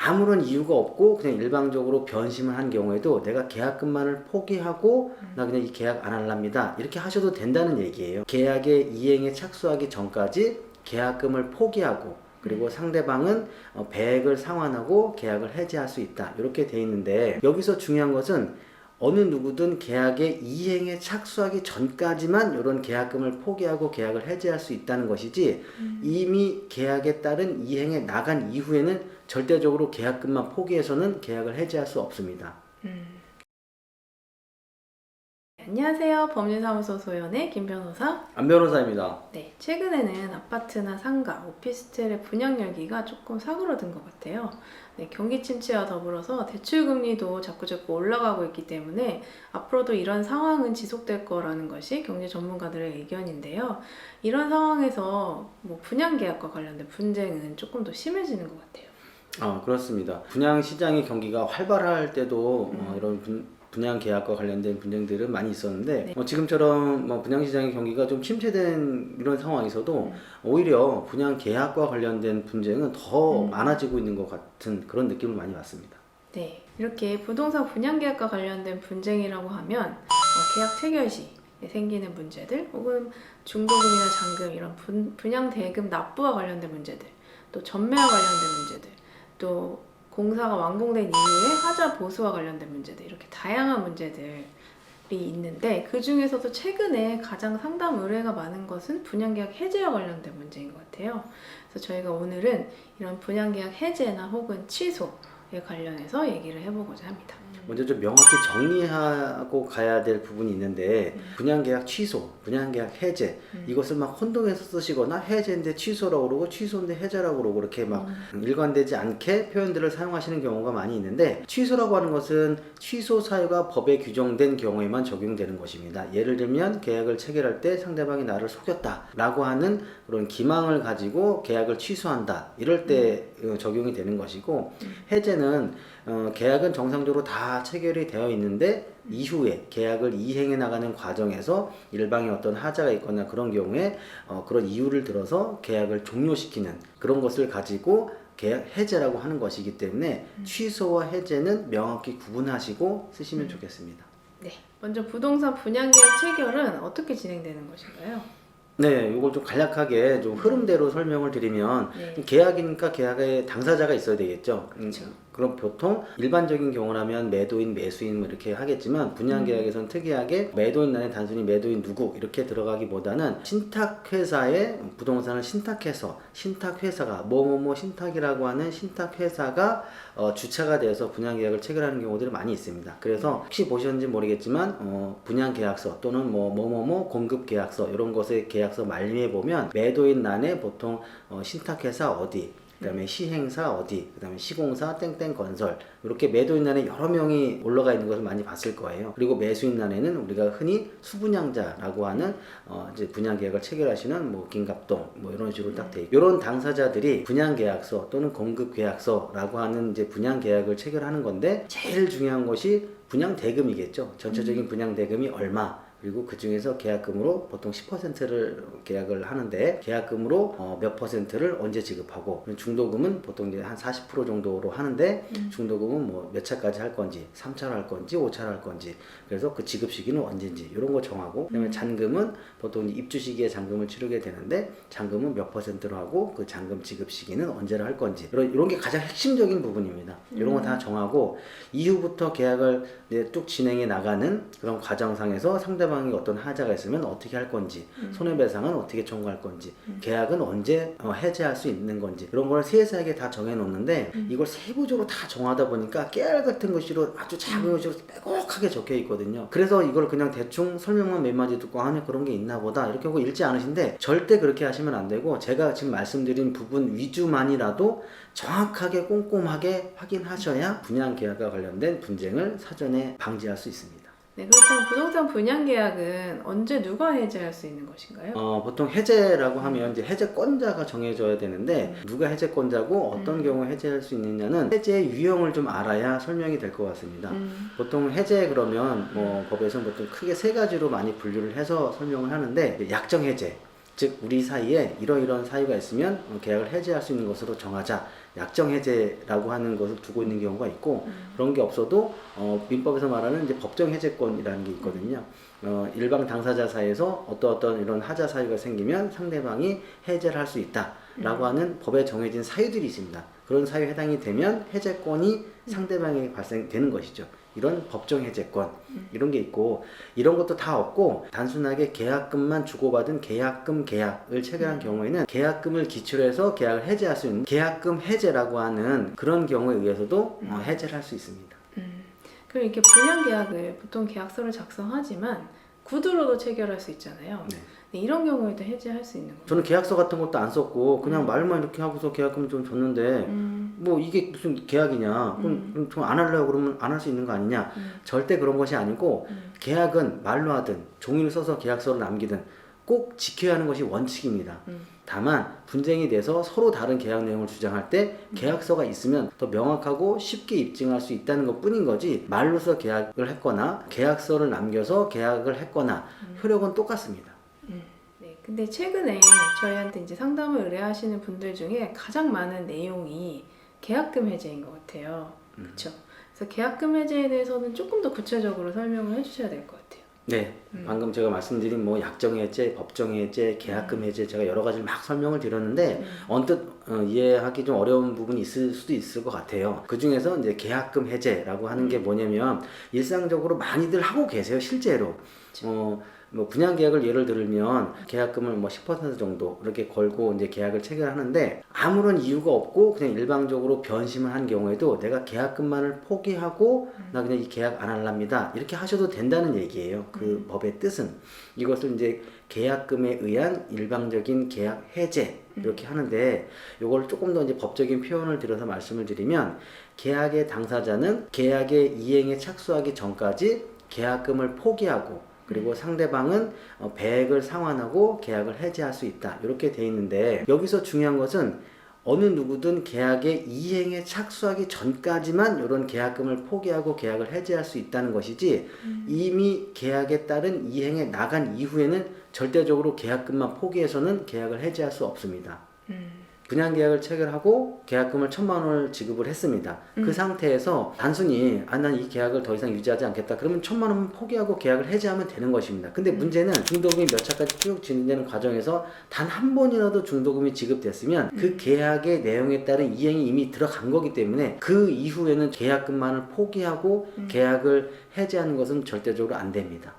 아무런 이유가 없고 그냥 일방적으로 변심을 한 경우에도 내가 계약금만을 포기하고 나 그냥 이 계약 안 할랍니다, 이렇게 하셔도 된다는 얘기예요. 계약의 이행에 착수하기 전까지 계약금을 포기하고 그리고 상대방은 배액을 상환하고 계약을 해지할 수 있다, 이렇게 돼 있는데, 여기서 중요한 것은 어느 누구든 계약의 이행에 착수하기 전까지만 이런 계약금을 포기하고 계약을 해지할 수 있다는 것이지, 이미 계약에 따른 이행에 나간 이후에는 절대적으로 계약금만 포기해서는 계약을 해지할 수 없습니다. 안녕하세요. 법률사무소 소연의 김 변호사. 안 변호사입니다. 네, 최근에는 아파트나 상가, 오피스텔의 분양 열기가 조금 사그러든 것 같아요. 네, 경기 침체와 더불어서 대출금리도 자꾸자꾸 올라가고 있기 때문에 앞으로도 이런 상황은 지속될 거라는 것이 경제 전문가들의 의견인데요. 이런 상황에서 분양계약과 관련된 분쟁은 조금 더 심해지는 것 같아요. 그렇습니다. 분양 시장의 경기가 활발할 때도 이런 분양 계약과 관련된 분쟁들은 많이 있었는데, 네. 지금처럼 분양 시장의 경기가 좀 침체된 이런 상황에서도 오히려 분양 계약과 관련된 분쟁은 더 많아지고 있는 것 같은 그런 느낌을 많이 받습니다. 네, 이렇게 부동산 분양계약과 관련된 분쟁이라고 하면 계약 체결 시 생기는 문제들, 혹은 중도금이나 잔금, 이런 분양 대금 납부와 관련된 문제들, 또 전매와 관련된 문제들, 또 공사가 완공된 이후에 하자 보수와 관련된 문제들, 이렇게 다양한 문제들이 있는데, 그 중에서도 최근에 가장 상담 의뢰가 많은 것은 분양계약 해제와 관련된 문제인 것 같아요. 그래서 저희가 오늘은 이런 분양계약 해제나 혹은 취소에 관련해서 얘기를 해보고자 합니다. 먼저 좀 명확히 정리하고 가야 될 부분이 있는데, 분양계약 취소, 분양계약 해제, 이것을 막 혼동해서 쓰시거나 해제인데 취소라고 그러고 취소인데 해제라고 그러고 이렇게 막 일관되지 않게 표현들을 사용하시는 경우가 많이 있는데, 취소라고 하는 것은 취소 사유가 법에 규정된 경우에만 적용되는 것입니다. 예를 들면 계약을 체결할 때 상대방이 나를 속였다 라고 하는 그런 기망을 가지고 계약을 취소한다, 이럴 때 적용이 되는 것이고, 해제는 계약은 정상적으로 다 체결이 되어 있는데 이후에 계약을 이행해 나가는 과정에서 일방에 어떤 하자가 있거나 그런 경우에 그런 이유를 들어서 계약을 종료시키는 그런 것을 가지고 계약 해제라고 하는 것이기 때문에 취소와 해제는 명확히 구분하시고 쓰시면 좋겠습니다. 네, 먼저 부동산 분양계약 체결은 어떻게 진행되는 것인가요? 네, 이걸 좀 간략하게 좀 흐름대로 설명을 드리면, 네. 계약이니까 계약에 당사자가 있어야 되겠죠. 그렇죠. 그럼 보통 일반적인 경우라면 매도인, 매수인 뭐 이렇게 하겠지만, 분양계약에서는 특이하게 매도인란에 단순히 매도인 누구 이렇게 들어가기보다는 신탁회사에 부동산을 신탁해서 신탁회사가 뭐뭐뭐 신탁이라고 하는 신탁회사가 주체가 돼서 분양계약을 체결하는 경우들이 많이 있습니다. 그래서 혹시 보셨는지 모르겠지만 분양계약서 또는 뭐뭐뭐 공급계약서 이런 것의 계약서 말미에 보면 매도인란에 보통 신탁회사 어디, 그 다음에 시행사 어디, 그 다음에 시공사 땡땡건설, 이렇게 매도인란에 여러 명이 올라가 있는 것을 많이 봤을 거예요. 그리고 매수인란에는 우리가 흔히 수분양자라고 하는 이제 분양계약을 체결하시는 김갑동 이런 식으로 딱 돼 있고, 이런 당사자들이 분양계약서 또는 공급계약서라고 하는 이제 분양계약을 체결하는 건데, 제일 중요한 것이 분양대금이겠죠. 전체적인 분양대금이 얼마, 그리고 그 중에서 계약금으로 보통 10%를 계약을 하는데, 계약금으로 몇 퍼센트를 언제 지급하고, 중도금은 보통 이제 한 40% 정도로 하는데, 중도금은 몇 차까지 할 건지, 3차로 할 건지, 5차로 할 건지, 그래서 그 지급 시기는 언제인지 이런 거 정하고, 그다음에 잔금은 보통 입주 시기에 잔금을 치르게 되는데, 잔금은 몇 퍼센트로 하고 그 잔금 지급 시기는 언제로 할 건지, 이런 게 가장 핵심적인 부분입니다. 이런 거 다 정하고 이후부터 계약을 뚝 진행해 나가는 그런 과정상에서 상대방이 어떤 하자가 있으면 어떻게 할 건지, 손해배상은 어떻게 청구할 건지, 계약은 언제 해제할 수 있는 건지, 이런 걸 세세하게 다 정해 놓는데, 이걸 세부적으로 다 정하다 보니까 깨알 같은 것으로 아주 작은 것으로 빼곡하게 적혀 있거든요. 그래서 이걸 그냥 대충 설명만 몇 마디 듣고 그런 게 있나 보다 이렇게 하고 읽지 않으신데, 절대 그렇게 하시면 안 되고, 제가 지금 말씀드린 부분 위주만이라도 정확하게 꼼꼼하게 확인하셔야 분양계약과 관련된 분쟁을 사전에 방지할 수 있습니다. 네, 그렇다면 부동산 분양계약은 언제 누가 해제할 수 있는 것인가요? 보통 해제라고 하면 이제 해제권자가 정해져야 되는데, 누가 해제권자고 어떤 경우에 해제할 수 있느냐는 해제의 유형을 좀 알아야 설명이 될 것 같습니다. 보통 해제 그러면 법에서는 보통 크게 세 가지로 많이 분류를 해서 설명을 하는데, 약정 해제, 즉 우리 사이에 이러이러한 사유가 있으면 계약을 해지할 수 있는 것으로 정하자. 약정 해제라고 하는 것을 두고 있는 경우가 있고 그런 게 없어도 민법에서 말하는 이제 법정 해제권이라는 게 있거든요. 일방 당사자 사이에서 어떤 이런 하자 사유가 생기면 상대방이 해제를 할 수 있다라고 하는 법에 정해진 사유들이 있습니다. 그런 사유에 해당이 되면 해제권이 상대방에게 발생되는 것이죠. 이런 법정 해제권 이런 게 있고 이런 것도 다 없고 단순하게 계약금만 주고받은 계약금 계약을 체결한 경우에는 계약금을 기초로 해서 계약을 해제할 수 있는 계약금 해제라고 하는 그런 경우에 의해서도 해제를 할 수 있습니다. 그럼 이렇게 분양 계약을 보통 계약서를 작성하지만 구두로도 체결할 수 있잖아요. 네. 근데 이런 경우에도 해제할 수 있는 거예요. 저는 계약서 같은 것도 안 썼고 그냥 말만 이렇게 하고서 계약금 좀 줬는데 뭐 이게 무슨 계약이냐 그럼 좀 안 하려고 그러면 안 할 수 있는 거 아니냐 절대 그런 것이 아니고 계약은 말로 하든 종이를 써서 계약서를 남기든 꼭 지켜야 하는 것이 원칙입니다. 다만 분쟁이 돼서 서로 다른 계약 내용을 주장할 때 계약서가 있으면 더 명확하고 쉽게 입증할 수 있다는 것 뿐인 거지 말로써 계약을 했거나 계약서를 남겨서 계약을 했거나 효력은 똑같습니다. 네, 근데 최근에 저희한테 이제 상담을 의뢰하시는 분들 중에 가장 많은 내용이 계약금 해제인 것 같아요. 그렇죠? 그래서 계약금 해제에 대해서는 조금 더 구체적으로 설명을 해주셔야 될 것 같아요. 네, 방금 제가 말씀드린 뭐 약정 해제, 법정 해제, 계약금 해제 제가 여러 가지를 막 설명을 드렸는데 언뜻 이해하기 좀 어려운 부분이 있을 수도 있을 것 같아요. 그 중에서 이제 계약금 해제라고 하는 게 뭐냐면 일상적으로 많이들 하고 계세요, 실제로. 뭐 분양 계약을 예를 들면 계약금을 뭐 10% 정도 이렇게 걸고 이제 계약을 체결하는데 아무런 이유가 없고 그냥 일방적으로 변심을 한 경우에도 내가 계약금만을 포기하고 나 그냥 이 계약 안 할랍니다 이렇게 하셔도 된다는 얘기예요. 그 법의 뜻은 이것을 이제 계약금에 의한 일방적인 계약 해제 이렇게 하는데 이걸 조금 더 이제 법적인 표현을 들여서 말씀을 드리면 계약의 당사자는 계약의 이행에 착수하기 전까지 계약금을 포기하고 그리고 상대방은 배액을 상환하고 계약을 해지할 수 있다 이렇게 돼 있는데 여기서 중요한 것은 어느 누구든 계약의 이행에 착수하기 전까지만 이런 계약금을 포기하고 계약을 해지할 수 있다는 것이지 이미 계약에 따른 이행에 나간 이후에는 절대적으로 계약금만 포기해서는 계약을 해지할 수 없습니다. 분양계약을 체결하고 계약금을 1,000만 원을 지급을 했습니다. 그 상태에서 단순히 난 이 계약을 더 이상 유지하지 않겠다 그러면 1,000만 원만 포기하고 계약을 해지하면 되는 것입니다. 근데 문제는 중도금이 몇 차까지 쭉 진행되는 과정에서 단 한 번이라도 중도금이 지급됐으면 그 계약의 내용에 따른 이행이 이미 들어간 거기 때문에 그 이후에는 계약금만을 포기하고 계약을 해지하는 것은 절대적으로 안 됩니다.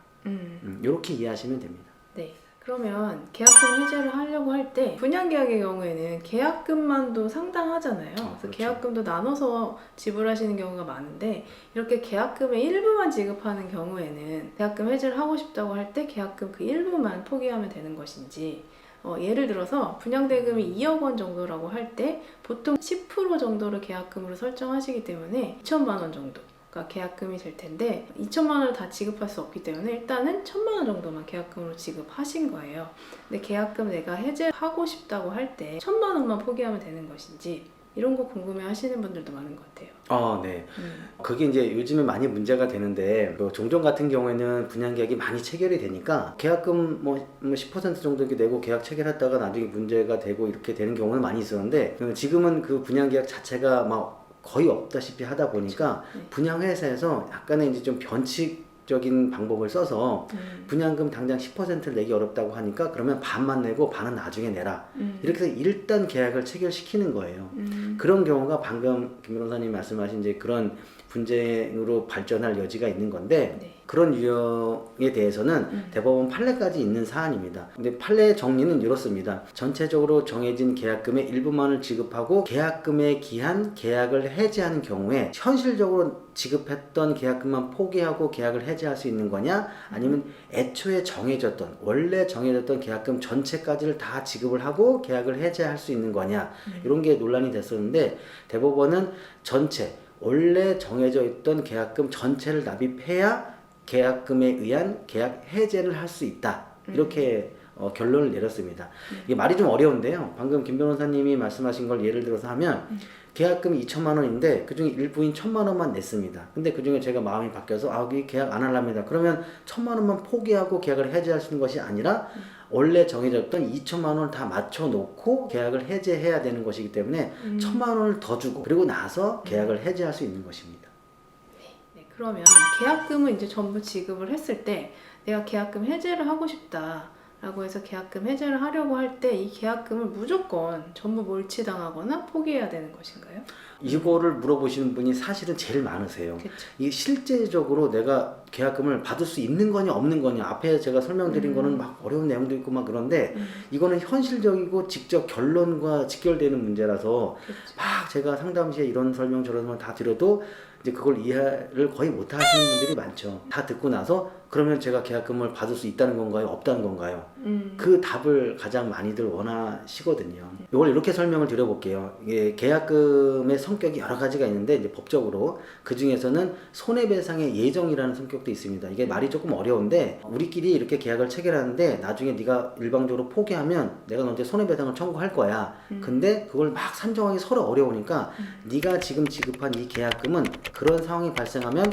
이렇게 이해하시면 됩니다. 네. 그러면 계약금 해제를 하려고 할 때 분양계약의 경우에는 계약금만도 상당하잖아요. 그래서 그렇죠. 계약금도 나눠서 지불하시는 경우가 많은데 이렇게 계약금의 일부만 지급하는 경우에는 계약금 해제를 하고 싶다고 할 때 계약금 그 일부만 포기하면 되는 것인지 예를 들어서 분양대금이 2억 원 정도라고 할 때 보통 10% 정도를 계약금으로 설정하시기 때문에 2천만 원 정도 계약금이 될 텐데 2천만 원을 다 지급할 수 없기 때문에 일단은 1,000만 원 정도만 계약금으로 지급하신 거예요. 근데 계약금 내가 해제하고 싶다고 할 때 1,000만 원만 포기하면 되는 것인지 이런 거 궁금해 하시는 분들도 많은 것 같아요. 네. 그게 이제 요즘에 많이 문제가 되는데 종종 같은 경우에는 분양계약이 많이 체결이 되니까 계약금 뭐 10% 정도 이렇게 내고 계약 체결했다가 나중에 문제가 되고 이렇게 되는 경우는 많이 있었는데 지금은 그 분양계약 자체가 막 거의 없다시피 하다 보니까 분양회사에서 약간의 이제 좀 변칙적인 방법을 써서 분양금 당장 10%를 내기 어렵다고 하니까 그러면 반만 내고 반은 나중에 내라 이렇게 해서 일단 계약을 체결시키는 거예요. 그런 경우가 방금 김 변호사님 말씀하신 이제 그런 분쟁으로 발전할 여지가 있는 건데 네. 그런 유형에 대해서는 대법원 판례까지 있는 사안입니다. 근데 판례 정리는 이렇습니다. 전체적으로 정해진 계약금의 일부만을 지급하고 계약금에 기한 계약을 해지하는 경우에 현실적으로 지급했던 계약금만 포기하고 계약을 해지할 수 있는 거냐 아니면 애초에 정해졌던 원래 정해졌던 계약금 전체까지를 다 지급을 하고 계약을 해지할 수 있는 거냐 이런 게 논란이 됐었는데 대법원은 전체 원래 정해져 있던 계약금 전체를 납입해야 계약금에 의한 계약 해제를 할 수 있다 이렇게 결론을 내렸습니다. 이게 말이 좀 어려운데요. 방금 김 변호사님이 말씀하신 걸 예를 들어서 하면 계약금이 2천만 원인데 그중에 일부인 1,000만 원만 냈습니다. 근데 그중에 제가 마음이 바뀌어서 이 계약 안 할랍니다. 그러면 1,000만 원만 포기하고 계약을 해지할 수 있는 것이 아니라 원래 정해졌던 2천만 원을 다 맞춰놓고 계약을 해제해야 되는 것이기 때문에 1천만 원을 더 주고 그리고 나서 계약을 해제할 수 있는 것입니다. 네, 그러면 계약금을 이제 전부 지급을 했을 때 내가 계약금 해제를 하고 싶다라고 해서 계약금 해제를 하려고 할 때 이 계약금을 무조건 전부 몰치당하거나 포기해야 되는 것인가요? 이거를 물어보시는 분이 사실은 제일 많으세요. 그렇죠. 이게 실제적으로 내가 계약금을 받을 수 있는 거냐 없는 거냐 앞에 제가 설명드린 거는 막 어려운 내용도 있고 막 그런데 이거는 현실적이고 직접 결론과 직결되는 문제라서 그렇죠. 막 제가 상담 시에 이런 설명 저런 설명 다 드려도 이제 그걸 이해를 거의 못 하시는 분들이 많죠. 다 듣고 나서 그러면 제가 계약금을 받을 수 있다는 건가요? 없다는 건가요? 그 답을 가장 많이들 원하시거든요. 이걸 이렇게 설명을 드려볼게요. 이게 계약금의 성격이 여러 가지가 있는데 이제 법적으로 그 중에서는 손해배상의 예정이라는 성격도 있습니다. 이게 말이 조금 어려운데 우리끼리 이렇게 계약을 체결하는데 나중에 네가 일방적으로 포기하면 내가 너한테 손해배상을 청구할 거야. 근데 그걸 막 산정하기 서로 어려우니까 네가 지금 지급한 이 계약금은 그런 상황이 발생하면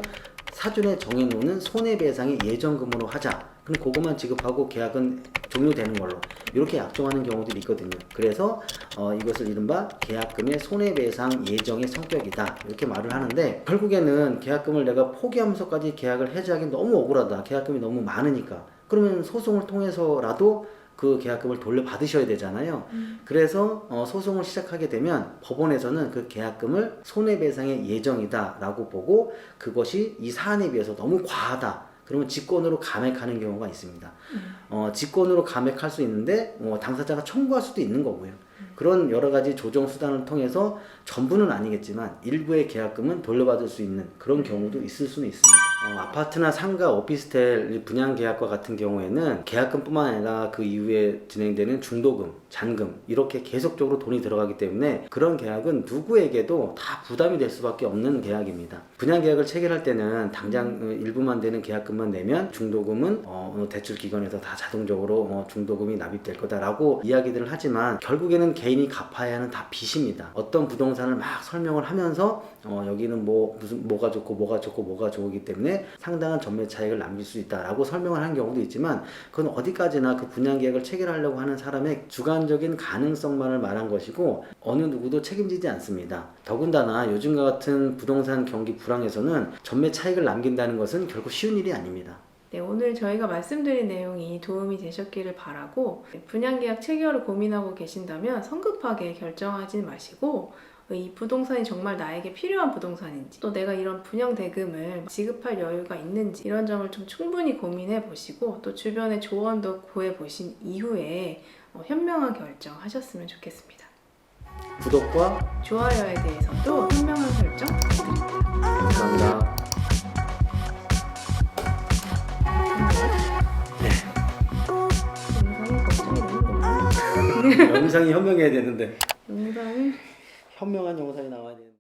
사전에 정해놓는 손해배상의 예정금으로 하자. 그럼 그것만 지급하고 계약은 종료되는 걸로 이렇게 약정하는 경우들이 있거든요. 그래서 이것을 이른바 계약금의 손해배상 예정의 성격이다 이렇게 말을 하는데 결국에는 계약금을 내가 포기하면서까지 계약을 해지하기 너무 억울하다. 계약금이 너무 많으니까 그러면 소송을 통해서라도 그 계약금을 돌려받으셔야 되잖아요. 그래서 소송을 시작하게 되면 법원에서는 그 계약금을 손해배상의 예정이다 라고 보고 그것이 이 사안에 비해서 너무 과하다. 그러면 직권으로 감액하는 경우가 있습니다. 직권으로 감액할 수 있는데 당사자가 청구할 수도 있는 거고요. 그런 여러 가지 조정 수단을 통해서 전부는 아니겠지만 일부의 계약금은 돌려받을 수 있는 그런 경우도 있을 수는 있습니다. 아파트나 상가, 오피스텔 분양 계약과 같은 경우에는 계약금뿐만 아니라 그 이후에 진행되는 중도금, 잔금 이렇게 계속적으로 돈이 들어가기 때문에 그런 계약은 누구에게도 다 부담이 될 수밖에 없는 계약입니다. 분양 계약을 체결할 때는 당장 일부만 되는 계약금만 내면 중도금은 대출 기관에서 다 자동적으로 중도금이 납입될 거다라고 이야기들을 하지만 결국에는 개인이 갚아야 하는 다 빚입니다. 어떤 부동산을 막 설명을 하면서 여기는 뭐가 좋고 뭐가 좋고 뭐가 좋기 때문에 상당한 전매 차익을 남길 수 있다라고 설명을 하는 경우도 있지만 그건 어디까지나 그 분양 계약을 체결하려고 하는 사람의 주관적인 가능성만을 말한 것이고 어느 누구도 책임지지 않습니다. 더군다나 요즘과 같은 부동산 경기 불황에서는 전매 차익을 남긴다는 것은 결코 쉬운 일이 아닙니다. 네, 오늘 저희가 말씀드린 내용이 도움이 되셨기를 바라고 분양계약 체결을 고민하고 계신다면 성급하게 결정하지 마시고 이 부동산이 정말 나에게 필요한 부동산인지 또 내가 이런 분양 대금을 지급할 여유가 있는지 이런 점을 좀 충분히 고민해 보시고 또 주변의 조언도 구해 보신 이후에 현명한 결정하셨으면 좋겠습니다. 구독과 좋아요에 대해서도 현명한 결정 부탁드립니다. 감사합니다. 영상이 걱정이 되는 거예요. 영상이 현명해야 되는데 영상을 현명한 영상이 나와야 되는데